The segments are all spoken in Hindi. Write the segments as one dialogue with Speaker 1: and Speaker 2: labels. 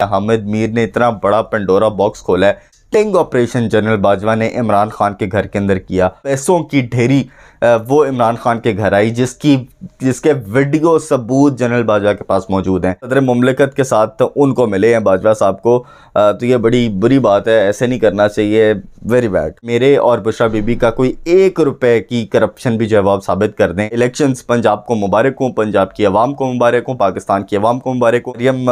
Speaker 1: हामिद मीर ने इतना बड़ा पेंडोरा बॉक्स खोला है। स्टिंग ऑपरेशन जनरल बाजवा ने इमरान खान के घर के अंदर किया। पैसों की ढेरी वो इमरान खान के घर आई जिसके वीडियो सबूत जनरल बाजवा के पास मौजूद हैं। सदर मुमलिकत के साथ तो उनको मिले हैं बाजवा साहब को, तो ये बड़ी बुरी बात है, ऐसे नहीं करना चाहिए, वेरी बैड। मेरे और बुशरा बीबी का कोई 1 रुपए की करप्शन भी जवाब साबित कर दें। इलेक्शंस पंजाब को मुबारक हो, पंजाब की आवाम को मुबारक हो, पाकिस्तान की आवाम को मुबारक हो। मरियम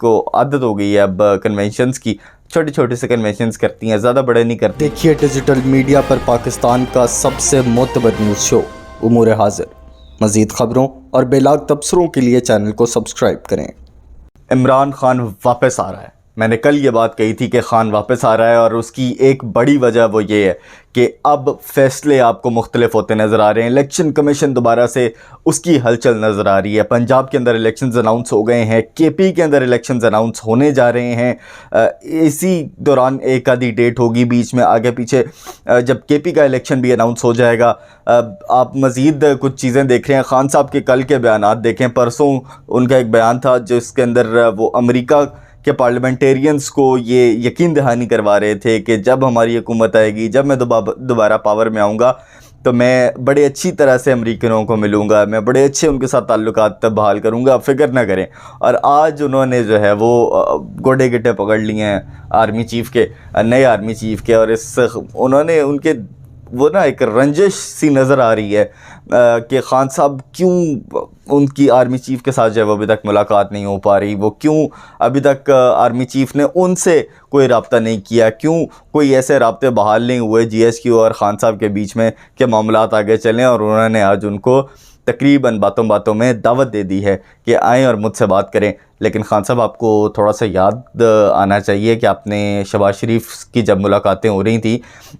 Speaker 1: को आदत हो गई है अब कन्वेंशंस की, छोटे छोटे से कन्वेंशंस करती हैं, ज़्यादा बड़े नहीं करती।
Speaker 2: देखिए डिजिटल मीडिया पर पाकिस्तान का सबसे मोतबर न्यूज़ शो उमूर हाजिर। मज़ीद ख़बरों और बेलाग तबसरों के लिए चैनल को सब्सक्राइब करें।
Speaker 1: इमरान खान वापस आ रहा है। मैंने कल ये बात कही थी कि खान वापस आ रहा है और उसकी एक बड़ी वजह वो ये है कि अब फैसले आपको मुख्तलिफ होते नज़र आ रहे हैं। इलेक्शन कमीशन दोबारा से उसकी हलचल नज़र आ रही है। पंजाब के अंदर इलेक्शंस अनाउंस हो गए हैं, केपी के अंदर इलेक्शंस अनाउंस होने जा रहे हैं। इसी दौरान एक आधी डेट होगी बीच में आगे पीछे, जब केपी का इलेक्शन भी अनाउंस हो जाएगा। आप मज़ीद कुछ चीज़ें देख रहे हैं। खान साहब के कल के बयानात देखें। परसों उनका एक बयान था जिसके अंदर वो अमेरिका के पार्लियामेंटेरियंस को ये यकीन दहानी करवा रहे थे कि जब हमारी हुकूमत आएगी, जब मैं दोबारा पावर में आऊँगा तो मैं बड़े अच्छी तरह से अमेरिकनों को मिलूँगा, मैं बड़े अच्छे उनके साथ ताल्लुकात बहाल करूँगा, आप फिक्र ना करें। और आज उन्होंने जो है वो गोडे गिट्टे पकड़ लिए हैं आर्मी चीफ़ के, नए आर्मी चीफ़ के, और इस उन्होंने उनके वो ना एक रंजिश सी नज़र आ रही है कि खान साहब क्यों उनकी आर्मी चीफ़ के साथ जो है वो अभी तक मुलाकात नहीं हो पा रही, वो क्यों अभी तक आर्मी चीफ़ ने उनसे कोई रब्ता नहीं किया, क्यों कोई ऐसे रब्ते बहाल नहीं हुए GSQ और खान साहब के बीच में कि मामलात आगे चलें। और उन्होंने आज उनको तकरीबन बातों बातों में दावत दे दी है कि आएँ और मुझसे बात करें। लेकिन खान साहब आपको थोड़ा सा याद आना चाहिए कि आपने शहबाज शरीफ की जब मुलाकातें हो रही थी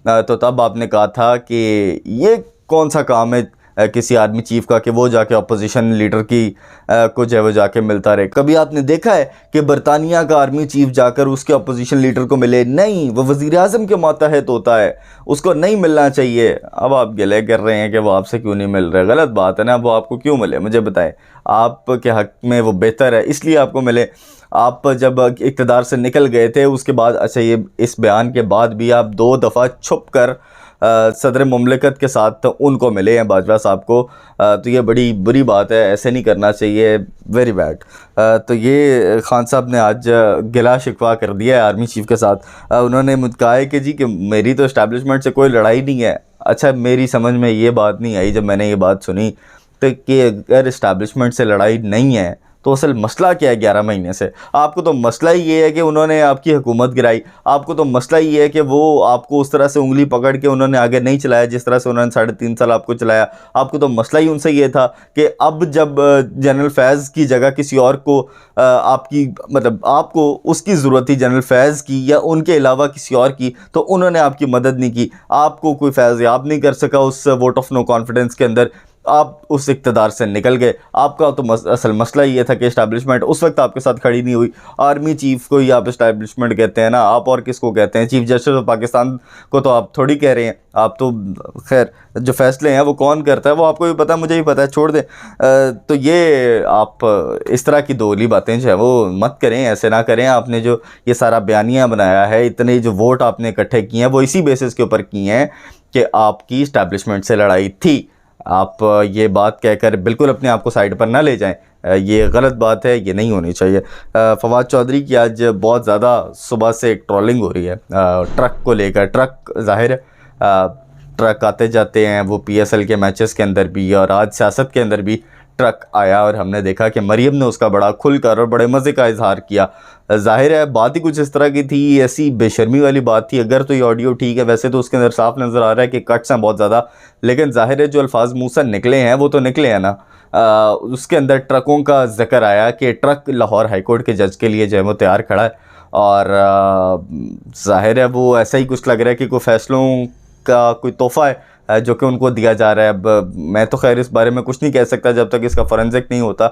Speaker 1: तो तब आपने कहा था कि ये कौन सा काम है किसी आर्मी चीफ़ का कि वो जाके अपोजिशन लीडर की को जो है वो जाके मिलता रहे। कभी आपने देखा है कि बरतानिया का आर्मी चीफ़ जाकर उसके अपोजिशन लीडर को मिले? नहीं, वो वज़ीर आज़म के मातहत होता है, उसको नहीं मिलना चाहिए। अब आप गिले कर रहे हैं कि वो आपसे क्यों नहीं मिल रहे, गलत बात है ना। वो आपको क्यों मिले मुझे बताएं, आपके हक़ में वो बेहतर है इसलिए आपको मिले। आप जब इक़्तिदार से निकल गए थे उसके बाद, अच्छा ये इस बयान के बाद भी आप 2 दफ़ा छुप कर सदर मुमलिकत के साथ तो उनको मिले हैं बाजवा साहब को, तो ये बड़ी बुरी बात है, ऐसे नहीं करना चाहिए, वेरी बैड। तो ये खान साहब ने आज गिला शिकवा कर दिया है आर्मी चीफ़ के साथ। उन्होंने मुझे कहा है कि जी कि मेरी तो इस्टेब्लिशमेंट से कोई लड़ाई नहीं है। अच्छा, मेरी समझ में ये बात नहीं आई जब मैंने ये बात सुनी तो कि अगर इस्टेब्लिशमेंट से लड़ाई नहीं है तो असल मसला क्या है 11 महीने से? आपको तो मसला ही ये है कि उन्होंने आपकी हुकूमत गिराई, आपको तो मसला ही है कि वो आपको उस तरह से उंगली पकड़ के उन्होंने आगे नहीं चलाया जिस तरह से उन्होंने 3.5 साल आपको चलाया। आपको तो मसला ही उनसे ये था कि अब जब जनरल फैज़ की जगह किसी और को आपकी मतलब आपको उसकी ज़रूरत थी जनरल फैज़ की या उनके अलावा किसी और की, तो उन्होंने आपकी मदद नहीं की, आपको कोई फैज़ याब नहीं कर सका उस वोट ऑफ नो कॉन्फिडेंस के अंदर, आप उस इक़्तिदार से निकल गए। आपका तो असल मसला ये था कि इस्टेब्लिशमेंट उस वक्त आपके साथ खड़ी नहीं हुई। आर्मी चीफ़ को ही आप इस्टेब्लिशमेंट कहते हैं ना, आप और किसको कहते हैं? चीफ़ जस्टिस ऑफ पाकिस्तान को तो आप थोड़ी कह रहे हैं, आप तो खैर जो फ़ैसले हैं वो कौन करता है वो आपको भी पता है, मुझे भी पता है, छोड़ दें। तो ये आप इस तरह की दोगली बातें जो है वो मत करें, ऐसे ना करें। आपने जो ये सारा बयानिया बनाया है, इतने जो वोट आपने इकट्ठे किए हैं वो इसी बेसिस के ऊपर किए हैं कि आपकी इस्टेब्लिशमेंट से लड़ाई थी। आप ये बात कहकर बिल्कुल अपने आप को साइड पर ना ले जाएं, ये गलत बात है, ये नहीं होनी चाहिए। फवाद चौधरी की आज बहुत ज़्यादा सुबह से एक ट्रोलिंग हो रही है ट्रक को लेकर। ट्रक ज़ाहिर है ट्रक आते जाते हैं वो PSL के मैचेस के अंदर भी, और आज सियासत के अंदर भी ट्रक आया और हमने देखा कि मरियम ने उसका बड़ा खुलकर और बड़े मज़े का इजहार किया। ज़ाहिर है बात ही कुछ इस तरह की थी, ऐसी बेशर्मी वाली बात थी। अगर तो ये ऑडियो ठीक है, वैसे तो उसके अंदर साफ नज़र आ रहा है कि कट्स हैं बहुत ज़्यादा, लेकिन ज़ाहिर है जो अल्फाज मुँह से निकले हैं वो तो निकले हैं ना। उसके अंदर ट्रकों का जिक्र आया कि ट्रक लाहौर हाई कोर्ट के जज के लिए जो है वो तैयार खड़ा है, और ज़ाहिर है वो ऐसा ही कुछ लग रहा है कि कोई फ़ैसलों का कोई तोहफ़ा है जो कि उनको दिया जा रहा है। अब मैं तो खैर इस बारे में कुछ नहीं कह सकता जब तक इसका फॉरेंसिक नहीं होता,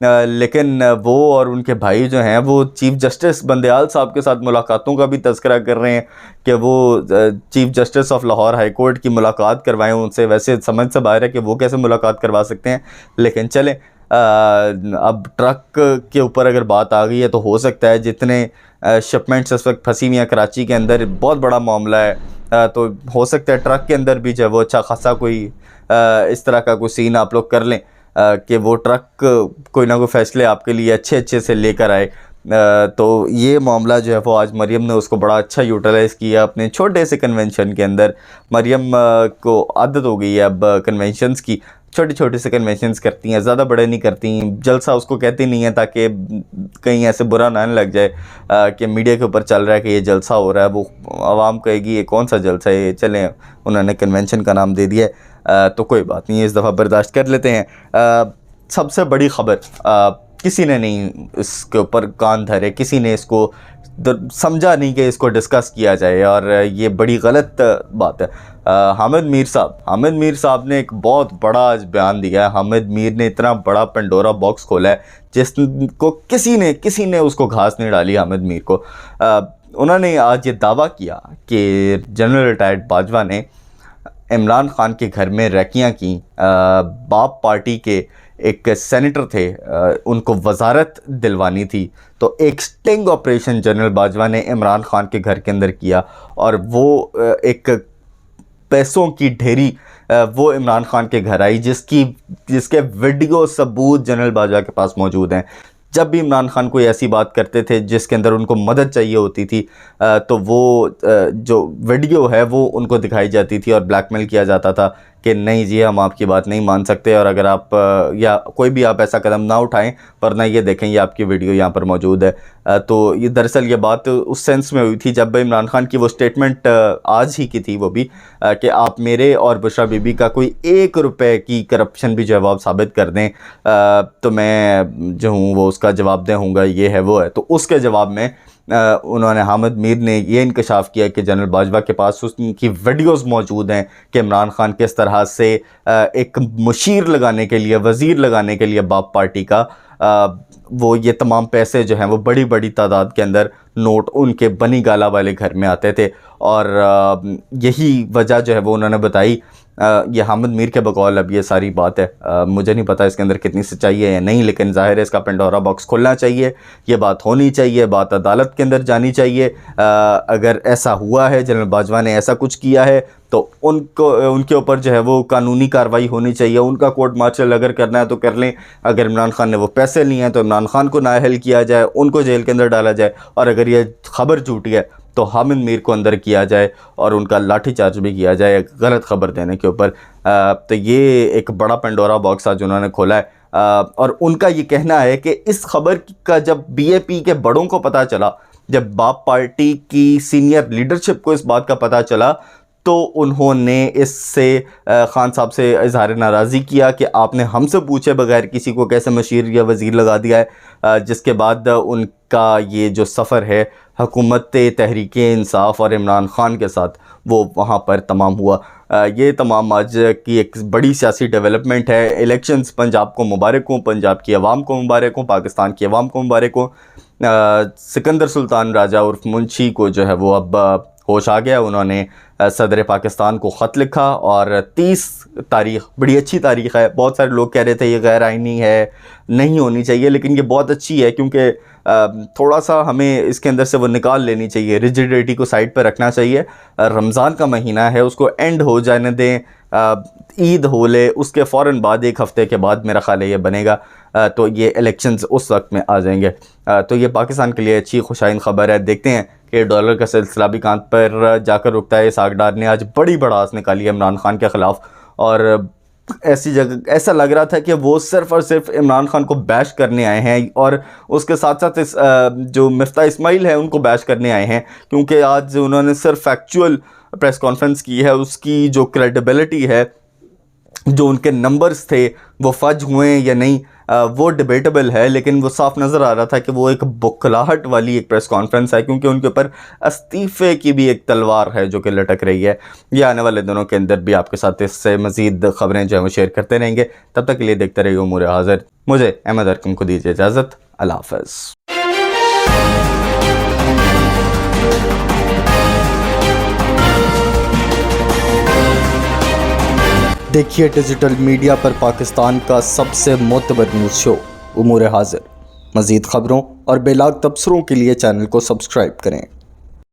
Speaker 1: लेकिन वो और उनके भाई जो हैं वो चीफ़ जस्टिस बंदयाल साहब के साथ मुलाकातों का भी तज़किरा कर रहे हैं कि वो chief justice of Lahore high court की मुलाकात करवाएं उनसे। वैसे समझ से बाहर है कि वो कैसे मुलाकात करवा सकते हैं, लेकिन चलें अब ट्रक के ऊपर अगर बात आ गई है तो हो सकता है जितने शिपमेंट्स इस वक्त फंसी हुई हैं कराची के अंदर, बहुत बड़ा मामला है, तो हो सकता है ट्रक के अंदर भी जो है वो अच्छा खासा कोई इस तरह का कोई सीन आप लोग कर लें कि वो ट्रक कोई ना कोई फ़ैसले आपके लिए अच्छे अच्छे से लेकर आए। तो ये मामला जो है वो आज मरियम ने उसको बड़ा अच्छा यूटिलाइज़ किया अपने छोटे से कन्वेंशन के अंदर। मरियम को आदत हो गई है अब कन्वेंशंस की, छोटे छोटे से कन्वेंशंस करती हैं, ज़्यादा बड़े नहीं करती। जलसा उसको कहती नहीं है ताकि कहीं ऐसे बुरा ना लग जाए कि मीडिया के ऊपर चल रहा है कि ये जलसा हो रहा है, वो आवाम कहेगी ये कौन सा जलसा है, चलें उन्होंने कन्वेंशन का नाम दे दिया है, तो कोई बात नहीं है, इस दफ़ा बर्दाश्त कर लेते हैं। सबसे बड़ी ख़बर, किसी ने नहीं इसके ऊपर कान धरे, किसी ने इसको समझा नहीं कि इसको डिस्कस किया जाए, और ये बड़ी गलत बात है। हामिद मीर साहब ने एक बहुत बड़ा आज बयान दिया है। हामिद मीर ने इतना बड़ा पेंडोरा बॉक्स खोला है जिसको किसी ने उसको घास नहीं डाली। हामिद मीर को उन्होंने आज ये दावा किया कि जनरल रिटायर्ड बाजवा ने इमरान खान के घर में रैकियाँ की। बाप पार्टी के एक सेनेटर थे, उनको वजारत दिलवानी थी, तो एक स्टिंग ऑपरेशन जनरल बाजवा ने इमरान खान के घर के अंदर किया, और वो एक पैसों की ढेरी वो इमरान खान के घर आई जिसके वीडियो सबूत जनरल बाजवा के पास मौजूद हैं। जब भी इमरान खान कोई ऐसी बात करते थे जिसके अंदर उनको मदद चाहिए होती थी, तो वो जो वीडियो है वो उनको दिखाई जाती थी और ब्लैकमेल किया जाता था कि नहीं जी हम आपकी बात नहीं मान सकते, और अगर आप या कोई भी आप ऐसा कदम ना उठाएं, वरना ये देखें ये आपकी वीडियो यहाँ पर मौजूद है। तो ये दरअसल ये बात उस सेंस में हुई थी जब इमरान खान की वो स्टेटमेंट आज ही की थी, वो भी कि आप मेरे और बुशरा बीबी का कोई 1 रुपए की करप्शन भी जो है आप साबित कर दें, तो मैं जो हूँ वो उसका जवाबदेह होऊंगा, ये है वो है। तो उसके जवाब में उन्होंने हामिद मीर ने ये इंकशाफ किया कि जनरल बाजवा के पास उनकी वीडियोस मौजूद हैं कि इमरान खान किस तरह से एक मुशीर लगाने के लिए, वज़ीर लगाने के लिए बाप पार्टी का वो ये तमाम पैसे जो हैं वो बड़ी बड़ी तादाद के अंदर नोट उनके बनी गाला वाले घर में आते थे, और यही वजह जो है वो उन्होंने बताई। ये हामिद मीर के बकौल अब ये सारी बात है, मुझे नहीं पता इसके अंदर कितनी सच्चाई है या नहीं, लेकिन ज़ाहिर है इसका पेंडोरा बॉक्स खोलना चाहिए, ये बात होनी चाहिए, बात अदालत के अंदर जानी चाहिए। अगर ऐसा हुआ है, जनरल बाजवा ने ऐसा कुछ किया है, तो उनके ऊपर जो है वो कानूनी कार्रवाई होनी चाहिए। उनका कोर्ट मार्शल अगर करना है तो कर लें, अगर इमरान खान ने वो पैसे लिए हैं तो इमरान खान को नाअहल किया जाए, उनको जेल के अंदर डाला जाए, और अगर ये खबर झूठी है तो हामिद मीर को अंदर किया जाए और उनका लाठीचार्ज भी किया जाए गलत खबर देने के ऊपर। तो ये एक बड़ा पेंडोरा बॉक्स आज उन्होंने खोला है, और उनका ये कहना है कि इस खबर का जब बीएपी के बड़ों को पता चला, जब बाप पार्टी की सीनियर लीडरशिप को इस बात का पता चला, तो उन्होंने इससे खान साहब से इजहार नाराज़ी किया कि आपने हमसे पूछे बगैर किसी को कैसे मशीर या वज़ीर लगा दिया है। जिसके बाद उनका ये जो सफ़र है हुकूमत तहरीक इंसाफ और इमरान खान के साथ, वो वहाँ पर तमाम हुआ। ये तमाम आज की एक बड़ी सियासी डेवलपमेंट है। इलेक्शंस पंजाब को मुबारक हो, पंजाब की आवाम को मुबारक हो, पाकिस्तान की आवाम को मुबारक हो। सिकंदर सुल्तान राजा उर्फ मुंशी को जो है वो अब होश आ गया। उन्होंने सदर पाकिस्तान को ख़त लिखा, और 30 तारीख़ बड़ी अच्छी तारीख़ है। बहुत सारे लोग कह रहे थे ये गैर आइनी है, नहीं होनी चाहिए, लेकिन ये बहुत अच्छी है क्योंकि थोड़ा सा हमें इसके अंदर से वो निकाल लेनी चाहिए, रिजिडिटी को साइड पर रखना चाहिए। रमज़ान का महीना है, उसको एंड हो जाने दें, ईद हो ले, उसके फ़ौरन बाद 1 हफ़्ते के बाद मेरा ख़्याल है ये बनेगा, तो ये इलेक्शंस उस वक्त में आ जाएंगे। तो ये पाकिस्तान के लिए अच्छी खुशाइन ख़बर है। देखते हैं कि डॉलर का सिलसिला भी कहाँ पर जाकर रुकता है। सागडार ने आज बड़ी भड़ास निकाली है इमरान खान के ख़िलाफ़, और ऐसी जगह ऐसा लग रहा था कि वो सिर्फ़ और सिर्फ इमरान खान को बैश करने आए हैं, और उसके साथ साथ इस जो मिफ्ता इस्माइल है उनको बैश करने आए हैं, क्योंकि आज उन्होंने सिर्फ फैक्चुअल प्रेस कॉन्फ्रेंस की है। उसकी जो क्रेडिबिलिटी है, जो उनके नंबर्स थे वो फज हुए या नहीं, वो डिबेटेबल है, लेकिन वो साफ नज़र आ रहा था कि वो एक बुखलाहट वाली एक प्रेस कॉन्फ्रेंस है, क्योंकि उनके ऊपर इस्तीफ़े की भी एक तलवार है जो कि लटक रही है। ये आने वाले दिनों के अंदर भी आपके साथ इससे मज़ीद ख़बरें जो है वो शेयर करते रहेंगे। तब तक के लिए देखते रहिए उमूर हाज़िर। मुझे अहमद अरकम को दीजिए इजाज़त। अल्लाह हाफ़िज़।
Speaker 2: देखिए डिजिटल मीडिया पर पाकिस्तान का सबसे मोतबर न्यूज़ शो उमूर हाजिर। मज़ीद ख़बरों और बेलाग तबसरों के लिए चैनल को सब्सक्राइब करें।